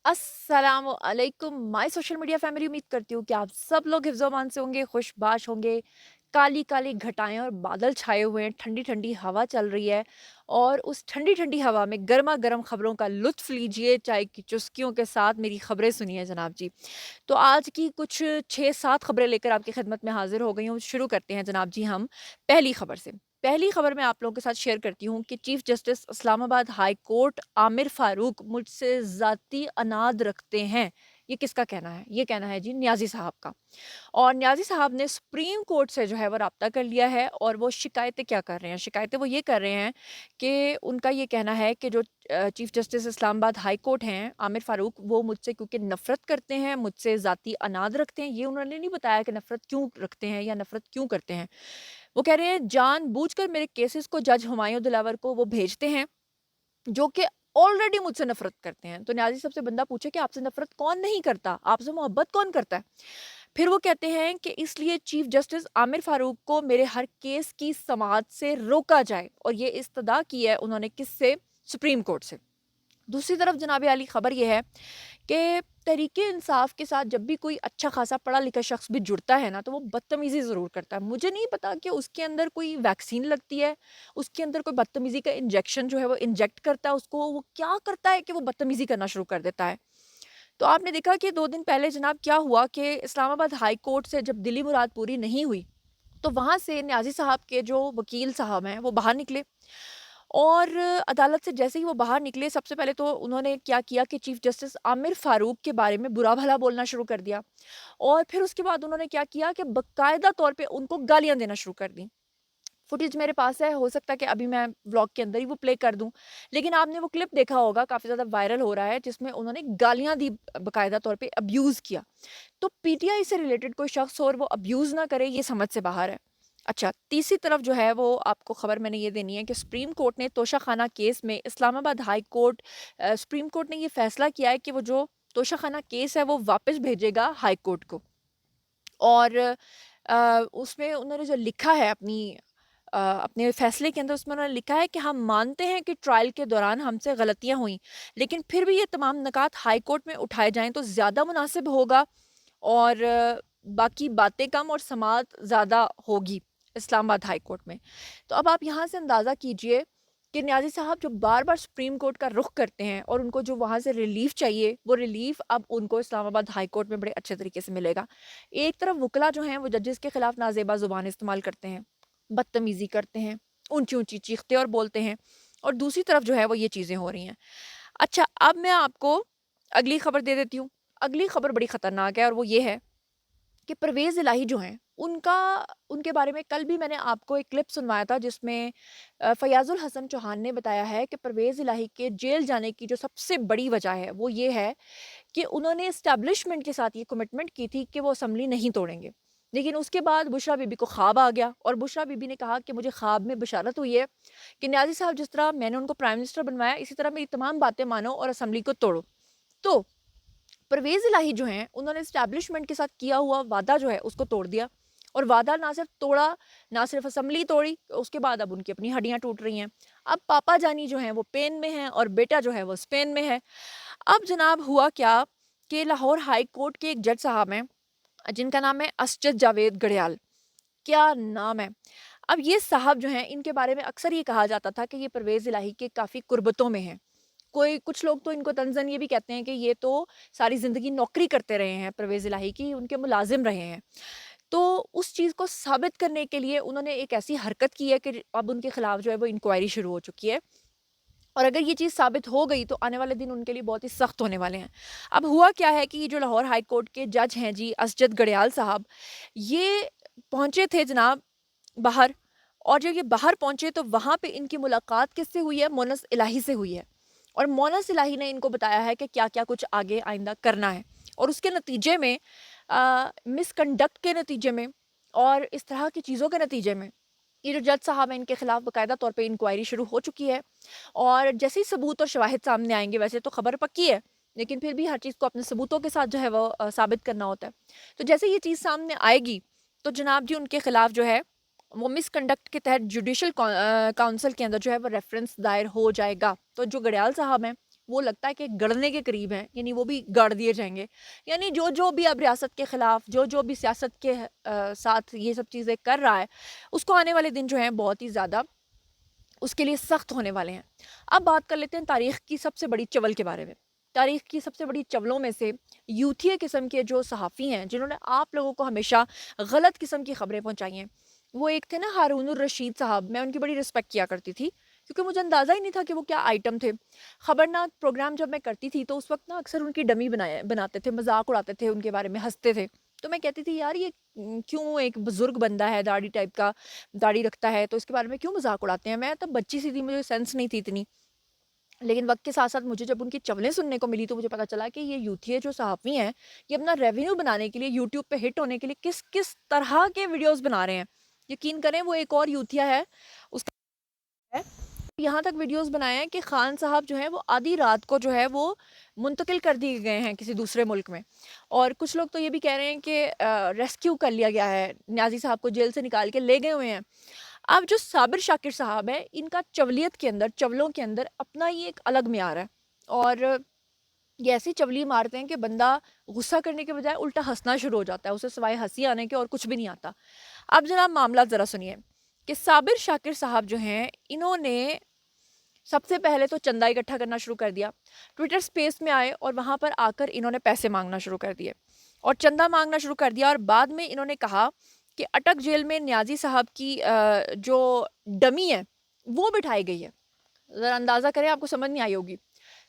अस्सलाम वालेकुम my social media family. उम्मीद करती हूँ कि आप सब लोग हिफ्ज़ अमान से होंगे, खुशबाश होंगे। काली काली घटाएं और बादल छाए हुए हैं, ठंडी ठंडी हवा चल रही है और उस ठंडी ठंडी हवा में गर्मा गर्म खबरों का लुत्फ लीजिए, चाय की चुस्कियों के साथ मेरी खबरें सुनिए जनाब जी। तो आज की कुछ 6-7 खबरें लेकर आपकी खिदमत में हाज़िर हो गई हूँ। शुरू करते हैं जनाब जी हम पहली खबर से। पहली खबर मैं आप लोगों के साथ शेयर करती हूँ कि chief justice Islamabad high court Aamir Farooq मुझसे ज़ाती अनाद रखते हैं। ये किसका कहना है? ये कहना है जी नियाज़ी साहब का। और नियाज़ी साहब ने सुप्रीम कोर्ट से जो है वो राब्ता कर लिया है और वो शिकायतें क्या कर रहे हैं? शिकायतें वो ये कर रहे हैं कि उनका ये कहना है कि जो chief justice Islamabad high court हैं आमिर फ़ारूक, वो मुझसे क्योंकि नफ़रत करते हैं, मुझसे ज़ाती अनाद रखते हैं। ये उन्होंने नहीं बताया कि नफ़रत क्यों रखते हैं या नफ़रत क्यों करते हैं। वो कह रहे हैं जानबूझकर मेरे केसेस को जज हुमायूं दिलावर को वो भेजते हैं, जो कि ऑलरेडी मुझसे नफ़रत करते हैं। तो न्याज़ी साहब से बंदा पूछे कि आपसे नफ़रत कौन नहीं करता? आपसे मोहब्बत कौन करता है? फिर वो कहते हैं कि इसलिए चीफ जस्टिस आमिर फारूक को मेरे हर केस की समाअत से रोका जाए और ये इस्तदा की है उन्होंने किससे? सुप्रीम कोर्ट से। दूसरी तरफ जनाब आली खबर ये है कि तहरीके इंसाफ के साथ जब भी कोई अच्छा खासा पढ़ा लिखा शख्स भी जुड़ता है ना, तो वो बदतमीज़ी ज़रूर करता है। मुझे नहीं पता कि उसके अंदर कोई वैक्सीन लगती है, उसके अंदर कोई बदतमीज़ी का इंजेक्शन जो है वो इंजेक्ट करता है उसको, वो क्या करता है कि वो बदतमीज़ी करना शुरू कर देता है। तो आपने देखा कि 2 दिन पहले जनाब क्या हुआ कि इस्लामाबाद हाई कोर्ट से जब दिली मुराद पूरी नहीं हुई, तो वहाँ से न्याज़ी साहब के जो वकील साहब हैं, वो बाहर निकले और अदालत से जैसे ही वो बाहर निकले, सबसे पहले तो उन्होंने क्या किया कि चीफ जस्टिस आमिर फ़ारूक के बारे में बुरा-भला बोलना शुरू कर दिया और फिर उसके बाद उन्होंने क्या किया कि बाकायदा तौर पे उनको गालियाँ देना शुरू कर दी। फुटेज मेरे पास है, हो सकता है कि अभी मैं व्लॉग के अंदर ही वो प्ले कर दूँ। लेकिन आपने वो क्लिप देखा होगा, काफ़ी ज़्यादा वायरल हो रहा है, जिसमें उन्होंने गालियाँ दी, बाकायदा तौर पे अब्यूज़ किया। तो पीटीआई से रिलेटेड कोई शख्स हो और वो अब्यूज़ ना करे, ये समझ से बाहर है। अच्छा, तीसरी तरफ जो है वो आपको खबर मैंने ये देनी है कि सुप्रीम कोर्ट ने तोशाखाना केस में Islamabad high court supreme court ने ये फैसला किया है कि वो जो तोशाखाना केस है वो वापस भेजेगा हाई कोर्ट को। और उसमें उन्होंने जो लिखा है अपने फैसले के अंदर, उसमें उन्होंने लिखा है कि हम मानते हैं कि ट्रायल के दौरान हमसे गलतियाँ हुईं, लेकिन फिर भी ये तमाम निकात हाई कोर्ट में उठाए जाएँ तो ज़्यादा मुनासिब होगा और बाकी बातें कम और समाअत ज़्यादा होगी इस्लामाबाद हाई कोर्ट में। तो अब आप यहाँ से अंदाज़ा कीजिए कि न्याज़ी साहब जो बार-बार सुप्रीम कोर्ट का रुख करते हैं और उनको जो वहाँ से रिलीफ़ चाहिए, वो रिलीफ़ अब उनको इस्लामाबाद हाई कोर्ट में बड़े अच्छे तरीके से मिलेगा। एक तरफ वुकला जो हैं वो जजेस के खिलाफ नाज़ेबा ज़ुबान इस्तेमाल करते हैं, बदतमीज़ी करते हैं, ऊँची-ऊँची चीखते और बोलते हैं और दूसरी तरफ जो है वो ये चीज़ें हो रही हैं। अच्छा, अब मैं आपको अगली खबर दे देती हूँ। अगली खबर बड़ी ख़तरनाक है और वो ये है कि परवेज़ इलाही जो हैं, उनके बारे में कल भी मैंने आपको एक क्लिप सुनवाया था, जिसमें फ़याज़ुल हसन चौहान ने बताया है कि परवेज़ इलाही के जेल जाने की जो सबसे बड़ी वजह है, वो ये है कि उन्होंने एस्टेब्लिशमेंट के साथ ये कमिटमेंट की थी कि वो असेंबली नहीं तोड़ेंगे। लेकिन उसके बाद बुशरा बीबी को ख्वाब आ गया और बुशरा बीबी ने कहा कि मुझे ख्वाब में बशारत हुई है कि नियाज़ी साहब, जिस तरह मैंने उनको प्राइम मिनिस्टर बनवाया, इसी तरह मेरी तमाम बातें मानो और असेंबली को तोड़ो। तो परवेज़ इलाही जो हैं, उन्होंने एस्टेब्लिशमेंट के साथ किया हुआ वादा जो है, उसको तोड़ दिया और वादा ना सिर्फ़ तोड़ा, ना सिर्फ़ असेंबली तोड़ी, उसके बाद अब उनकी अपनी हड्डियाँ टूट रही हैं। अब पापा जानी जो हैं, वो पेन में हैं और बेटा जो है, वो स्पेन में है। अब जनाब हुआ क्या कि लाहौर हाई कोर्ट के एक जज साहब हैं, जिनका नाम है असजद जावेद गढ़याल। क्या नाम है! अब ये साहब जो हैं, इनके बारे में अक्सर ये कहा जाता था कि ये परवेज़ इलाही के काफ़ी कुर्बतों में हैं। कोई कुछ लोग तो इनको तंज़न ये भी कहते हैं कि ये तो सारी ज़िंदगी नौकरी करते रहे हैं परवेज़ इलाही की, उनके मुलाज़िम रहे हैं। तो उस चीज़ को साबित करने के लिए उन्होंने एक ऐसी हरकत की है कि अब उनके खिलाफ जो है वो इंक्वायरी शुरू हो चुकी है और अगर ये चीज़ साबित हो गई तो आने वाले दिन उनके लिए बहुत ही सख्त होने वाले हैं। अब हुआ क्या है कि ये जो लाहौर हाई कोर्ट के जज हैं जी असजद गढ़याल साहब, ये पहुँचे थे जनाब बाहर, और जब ये बाहर पहुँचे तो वहाँ पे इनकी मुलाकात किससे हुई है? मोनस इलाही से हुई है और मोनस इलाही ने इनको बताया है कि क्या-क्या कुछ आगे आइंदा करना है और उसके नतीजे में मिसकंडक्ट के नतीजे में और इस तरह की चीज़ों के नतीजे में ये जो जज साहब हैं, इनके खिलाफ बाकायदा तौर पे इंक्वायरी शुरू हो चुकी है और जैसे ही सबूत और शवाहिद सामने आएँगे, वैसे तो खबर पक्की है, लेकिन फिर भी हर चीज़ को अपने सबूतों के साथ जो है वो साबित करना होता है। तो जैसे ये चीज़ सामने आएगी, तो जनाब जी उनके खिलाफ जो है वो मिसकंडक्ट के तहत जुडिशियल काउंसिल के अंदर जो है वो रेफरेंस दायर हो जाएगा। तो जो गढ़याल साहब हैं, वो लगता है कि गड़ने के करीब हैं, यानी वो भी गड़ दिए जाएँगे। यानी जो भी अब रियासत के खिलाफ जो भी सियासत के साथ ये सब चीज़ें कर रहा है, उसको आने वाले दिन जो हैं बहुत ही ज़्यादा उसके लिए सख्त होने वाले हैं। अब बात कर लेते हैं तारीख़ की सबसे बड़ी चवल के बारे में। तारीख़ की सबसे बड़ी चवलों में से यूथिया किस्म के जो सहाफ़ी हैं, जिन्होंने आप लोगों को हमेशा गलत किस्म की खबरें पहुँचाई हैं। वो एक थे ना हारून रशीद साहब, मैं उनकी बड़ी रिस्पेक्ट किया करती थी, क्योंकि मुझे अंदाज़ा ही नहीं था कि वो क्या आइटम थे। खबरनाक प्रोग्राम जब मैं करती थी तो उस वक़्त ना अक्सर उनकी डमी बनाते थे, मज़ाक उड़ाते थे, उनके बारे में हँसते थे। तो मैं कहती थी यार ये क्यों, एक बुज़ुर्ग बंदा है, दाढ़ी टाइप का, दाढ़ी रखता है, तो इसके बारे में क्यों मज़ाक उड़ाते हैं? मैं तब बच्ची सी थी, मुझे सेंस नहीं थी इतनी। लेकिन वक़्त के साथ-साथ मुझे जब उनकी चवलें सुनने को मिली तो मुझे पता चला कि ये यूथिया जो सहाफ़ी हैं, ये अपना रेवेन्यू बनाने के लिए, यूट्यूब पे हिट होने के लिए किस-किस तरह के वीडियोज़ बना रहे हैं। यकीन करें वो एक और यूथिया है, उसका है, यहाँ तक वीडियोज़ बनाए हैं कि खान साहब जो हैं वो आधी रात को जो है वो मुंतकिल कर दिए गए हैं किसी दूसरे मुल्क में। और कुछ लोग तो ये भी कह रहे हैं कि रेस्क्यू कर लिया गया है, न्याज़ी साहब को जेल से निकाल के ले गए हुए हैं। अब जो साबिर शाकिर साहब हैं, इनका चवलियत के अंदर, चवलों के अंदर अपना ही एक अलग म्यार है। और ये ऐसी चवली मारते हैं कि बंदा गुस्सा करने के बजाय उल्टा हँसना शुरू हो जाता है, उसे सिवाय हँसी आने के और कुछ भी नहीं आता। अब जनाब मामला ज़रा सुनिए कि साबिर शाकिर साहब जो हैं, इन्होंने सबसे पहले तो चंदा इकट्ठा करना शुरू कर दिया। ट्विटर स्पेस में आए और वहाँ पर आकर इन्होंने पैसे माँगना शुरू कर दिए और चंदा माँगना शुरू कर दिया। और बाद में इन्होंने कहा कि अटक जेल में न्याज़ी साहब की जो डमी है, वो बिठाई गई है। ज़रा अंदाज़ा करें, आपको समझ नहीं आई होगी।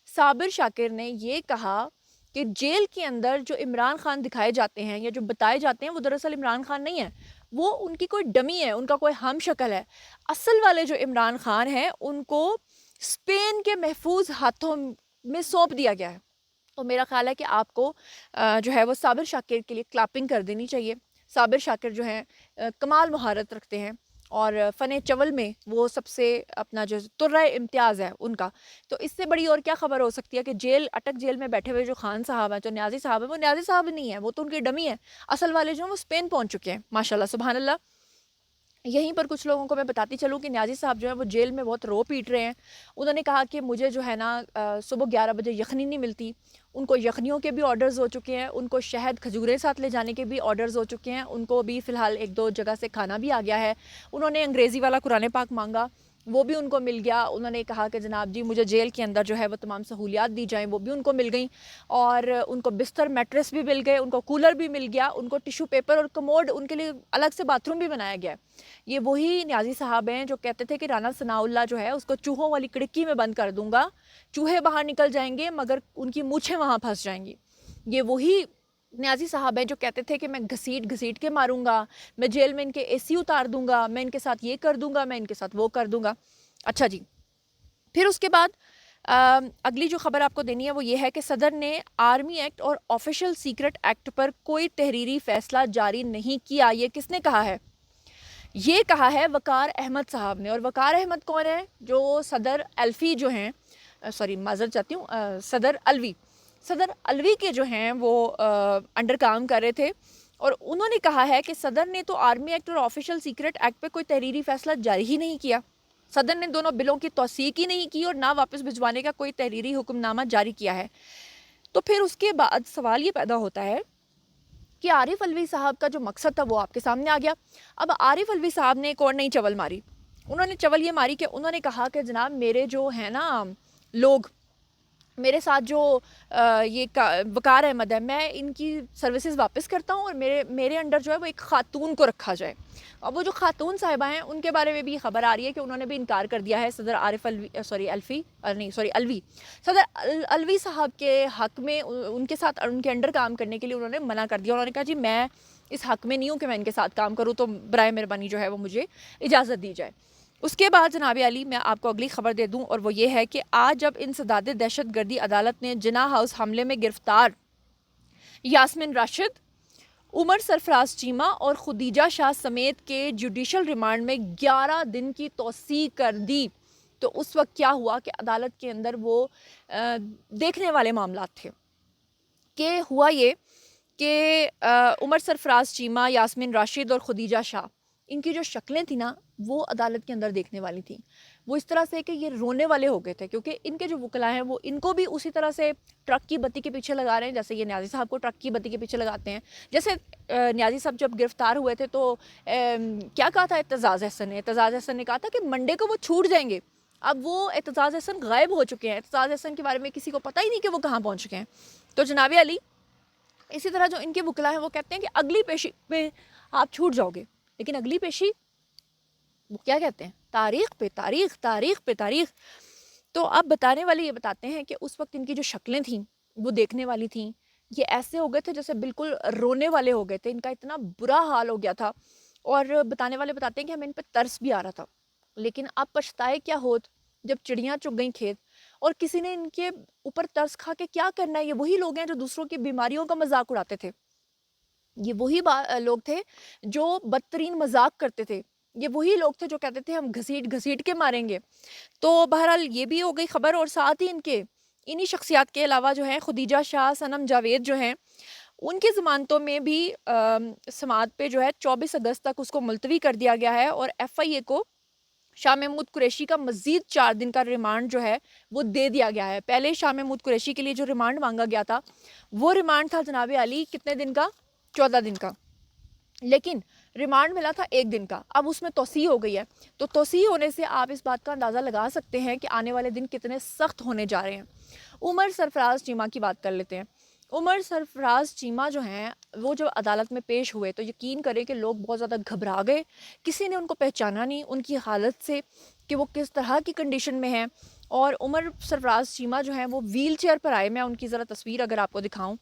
साबिर शाकिर ने ये कहा कि जेल के अंदर जो इमरान खान दिखाए जाते हैं या जो बताए जाते हैं, वो दरअसल इमरान खान नहीं है, वो उनकी कोई डमी है, उनका कोई हम शक्ल है। असल वाले जो इमरान खान हैं, उनको स्पेन के महफूज हाथों में सौंप दिया गया है। तो मेरा ख्याल है कि आपको जो है वो साबिर शाकिर के लिए क्लैपिंग कर देनी चाहिए। साबिर शाकिर जो हैं कमाल महारत रखते हैं और फ़न चवल में वो सबसे अपना जो तुर्रा इम्तियाज़ है उनका। तो इससे बड़ी और क्या ख़बर हो सकती है कि अटक जेल में बैठे हुए जो खान साहब हैं, जो न्याज़ी साहब हैं, वो न्याज़ी साहब नहीं है, वो तो उनकी डमी है। असल वाले जो हैं वो स्पेन पहुँच चुके हैं, माशाल्लाह सुभान अल्लाह। यहीं पर कुछ लोगों को मैं बताती चलूँ कि न्याज़ी साहब जो हैं वो जेल में बहुत रो पीट रहे हैं। उन्होंने कहा कि मुझे जो है ना सुबह 11 बजे यखनी नहीं मिलती। उनको यखनियों के भी ऑर्डर्स हो चुके हैं, उनको शहद खजूरें साथ ले जाने के भी ऑर्डर्स हो चुके हैं, उनको भी फ़िलहाल 1-2 जगह से खाना भी आ गया है। उन्होंने अंग्रेज़ी वाला कुरान पाक माँगा, वो भी उनको मिल गया। उन्होंने कहा कि जनाब जी मुझे जेल के अंदर जो है वो तमाम सहूलियात दी जाएँ, वो भी उनको मिल गई। और उनको बिस्तर, मैट्रेस भी मिल गए, उनको कूलर भी मिल गया, उनको टिश्यू पेपर और कमोड, उनके लिए अलग से बाथरूम भी बनाया गया है। ये वही न्याज़ी साहब हैं जो कहते थे कि राना सनाउल्लाह जो है उसको चूहों वाली खिड़की में बंद कर दूँगा, चूहे बाहर निकल जाएँगे मगर उनकी मूँछें वहाँ फँस जाएँगी। ये वही न्याज़ी साहब हैं जो कहते थे कि मैं घसीट-घसीट के मारूँगा, मैं जेल में इनके एसी उतार दूँगा, मैं इनके साथ ये कर दूँगा, मैं इनके साथ वो कर दूँगा। अच्छा जी, फिर उसके बाद अगली जो खबर आपको देनी है वो ये है कि सदर ने आर्मी एक्ट और ऑफिशियल सीक्रेट एक्ट पर कोई तहरीरी फैसला जारी नहीं किया। ये किसने कहा है? ये कहा है वक़ार अहमद साहब ने। और वक़ार अहमद कौन है? जो सदर अल्फ़ी जो हैं, सॉरी माज़रत चाहती हूँ, सदर अलवी के जो हैं वो अंडर काम कर रहे थे। और उन्होंने कहा है कि सदर ने तो आर्मी एक्ट और ऑफिशियल सीक्रेट एक्ट पे कोई तहरीरी फैसला जारी ही नहीं किया। सदर ने दोनों बिलों की तौसीक ही नहीं की और ना वापस भिजवाने का कोई तहरीरी हुक्मनामा जारी किया है। तो फिर उसके बाद सवाल ये पैदा होता है कि आरिफ अलवी साहब का जो मकसद था वो आपके सामने आ गया। अब आरिफ अलवी साहब ने एक और नई चवल मारी। उन्होंने चवल ये मारी कि उन्होंने कहा कि जनाब मेरे जो है ना लोग, मेरे साथ जो ये वक़ार अहमद है, मैं इनकी सर्विसेज वापस करता हूँ और मेरे मेरे अंडर जो है वो एक ख़ातून को रखा जाए। अब वो जो ख़ातून साहिबा हैं उनके बारे में भी खबर आ रही है कि उन्होंने भी इनकार कर दिया है सदर आरिफ अलवी, सॉरी अल्फ़ी, नहीं सॉरी अलवी, सदर अलवी साहब के हक़ में उनके साथ उनके अंडर काम करने के लिए उन्होंने मना कर दिया। उन्होंने कहा जी मैं इस हक़ में नहीं हूँ कि मैं इनके साथ काम करूँ, तो बराए मेहरबानी जो है वो मुझे इजाज़त दी जाए। उसके बाद जनाब अली मैं आपको अगली खबर दे दूं और वो ये है कि आज जब इंसदाद दहशतगर्दी अदालत ने जिना हाउस हमले में गिरफ्तार यास्मिन राशिद, उमर सरफराज चीमा और खुदीजा शाह समेत के जुडिशल रिमांड में 11 दिन की तौसीक कर दी। तो उस वक्त क्या हुआ कि अदालत के अंदर वो देखने वाले मामला थे कि हुआ ये कि उमर सरफराज चीमा, यास्मिन राशिद और खुदीजा शाह, इनकी जो शक्लें थी ना वो अदालत के अंदर देखने वाली थी। वो इस तरह से कि ये रोने वाले हो गए थे, क्योंकि इनके जो वकला हैं वो इनको भी उसी तरह से ट्रक की बत्ती के पीछे लगा रहे हैं जैसे ये न्याज़ी साहब को ट्रक की बत्ती के पीछे लगाते हैं। जैसे न्याज़ी साहब जब गिरफ़्तार हुए थे तो क्या कहा था एतज़ाज़ अहसन ने? एतज़ाज़ अहसन ने कहा था कि मंडे को वो छूट जाएँगे। अब वो एतज़ाज़ अहसन गायब हो चुके हैं। एतज़ाज़ अहसन के बारे में किसी को पता ही नहीं कि वो कहाँ पहुँच चुके हैं। तो जनाब अली, इसी तरह जो इनके वकला हैं वो कहते हैं कि अगली पेशी पे आप छूट जाओगे, लेकिन अगली पेशी वो क्या कहते हैं, तारीख पे तारीख, तारीख पे तारीख। तो अब बताने वाले ये बताते हैं कि उस वक्त इनकी जो शक्लें थीं वो देखने वाली थीं, ये ऐसे हो गए थे जैसे बिल्कुल रोने वाले हो गए थे, इनका इतना बुरा हाल हो गया था। और बताने वाले बताते हैं कि हमें इन पे तरस भी आ रहा था, लेकिन अब पछताए क्या होत जब चिड़ियाँ चुग गईं खेत। और किसी ने इनके ऊपर तरस खा के क्या करना है, ये वही लोग हैं जो दूसरों की बीमारियों का मजाक उड़ाते थे, ये वही लोग थे जो बदतरीन मजाक करते थे, ये वही लोग थे जो कहते थे हम घसीट घसीट के मारेंगे। तो बहरहाल ये भी हो गई खबर, और साथ ही इनके इन्हीं शख्सियात के अलावा जो हैं खुदीजा शाह, सनम जावेद जो हैं, उनकी ज़मानतों में भी समाअत पे जो है 24 अगस्त तक उसको मुलतवी कर दिया गया है, और एफआईए को शाह महमूद कुरैशी का मज़ीद 4 दिन का रिमांड जो है वो दे दिया गया है। पहले शाह महमूद कुरैशी के लिए जो रिमांड मांगा गया था वो रिमांड था जनाब अली कितने दिन का, 14 दिन का, लेकिन रिमांड मिला था 1 दिन का। अब उसमें तोसी हो गई है, तो तोसी होने से आप इस बात का अंदाज़ा लगा सकते हैं कि आने वाले दिन कितने सख्त होने जा रहे हैं। उमर सरफराज चीमा की बात कर लेते हैं। उमर सरफराज चीमा जो हैं वो जब अदालत में पेश हुए तो यकीन करें कि लोग बहुत ज़्यादा घबरा गए, किसी ने उनको पहचाना नहीं उनकी हालत से कि वो किस तरह की कंडीशन में हैं। और उमर सरफराज चीमा जो हैं वो व्हील चेयर पर आए, मैं उनकी ज़रा तस्वीर अगर आपको दिखाऊं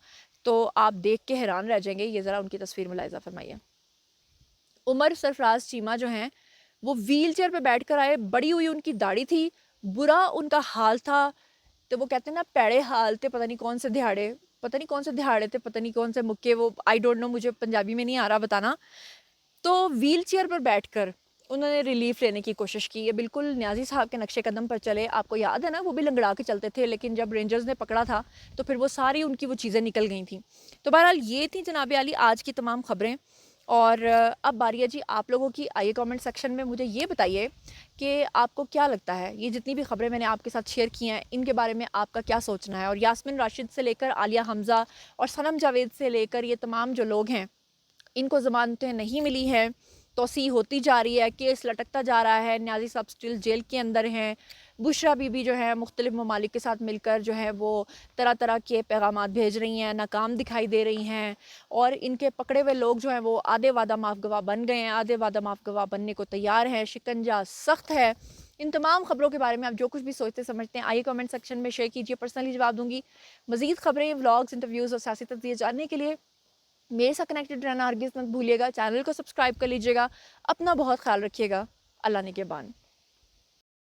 तो आप देख के हैरान रह जाएंगे। ये ज़रा उनकी तस्वीर मुलाहिज़ा फरमाइए। उमर सरफराज चीमा जो हैं वो व्हील चेयर पे बैठ कर आए, बड़ी हुई उनकी दाढ़ी थी, बुरा उनका हाल था। तो वो कहते हैं ना पैड़े हाल थे, पता नहीं कौन से दिहाड़े, पता नहीं कौन से दिहाड़े थे, पता नहीं कौन से मुक्के, वो आई डोंट नो, मुझे पंजाबी में नहीं आ रहा बताना। तो व्हील चेयर पर बैठकर उन्होंने रिलीफ लेने की कोशिश की। ये बिल्कुल न्याजी साहब के नक्शे कदम पर चले। आपको याद है ना, वो भी लंगड़ा के चलते थे, लेकिन जब रेंजर्स ने पकड़ा था तो फिर वो सारी उनकी वो चीज़ें निकल गई थी। तो बहरहाल ये थी जनाब आली आज की तमाम खबरें। और अब बारी है जी आप लोगों की। आइए कमेंट सेक्शन में मुझे ये बताइए कि आपको क्या लगता है, ये जितनी भी खबरें मैंने आपके साथ शेयर की हैं इनके बारे में आपका क्या सोचना है। और यास्मिन राशिद से लेकर आलिया हमज़ा और सनम जावेद से लेकर ये तमाम जो लोग हैं इनको ज़मानतें नहीं मिली हैं, तोसी होती जा रही है, केस लटकता जा रहा है, न्याज़ी साहब स्टिल जेल के अंदर हैं, बुशरा बीबी जो है मुख्तलिफ़ ममालिक के साथ मिलकर जो है वो तरह तरह के पैगामात भेज रही हैं, नाकाम दिखाई दे रही हैं। और इनके पकड़े हुए लोग जो हैं वो आधे वादा माफ़ गवाह बन गए हैं, आधे वादा माफ़ गवाह बनने को तैयार हैं, शिकंजा सख्त है। इन तमाम खबरों के बारे में आप जो कुछ भी सोचते समझते हैं आइए कमेंट सेक्शन में शेयर कीजिए, पर्सनली जवाब दूंगी। मज़ीद खबरें, व्लॉग्स, इंटरव्यूज़ और सियासी तज्ज़िये जानने के लिए मेरे साथ कनेक्टेड रहना हरगिज़ मत भूलिएगा। चैनल को सब्सक्राइब कर लीजिएगा। अपना बहुत ख्याल रखिएगा। अल्लाह ने के बान।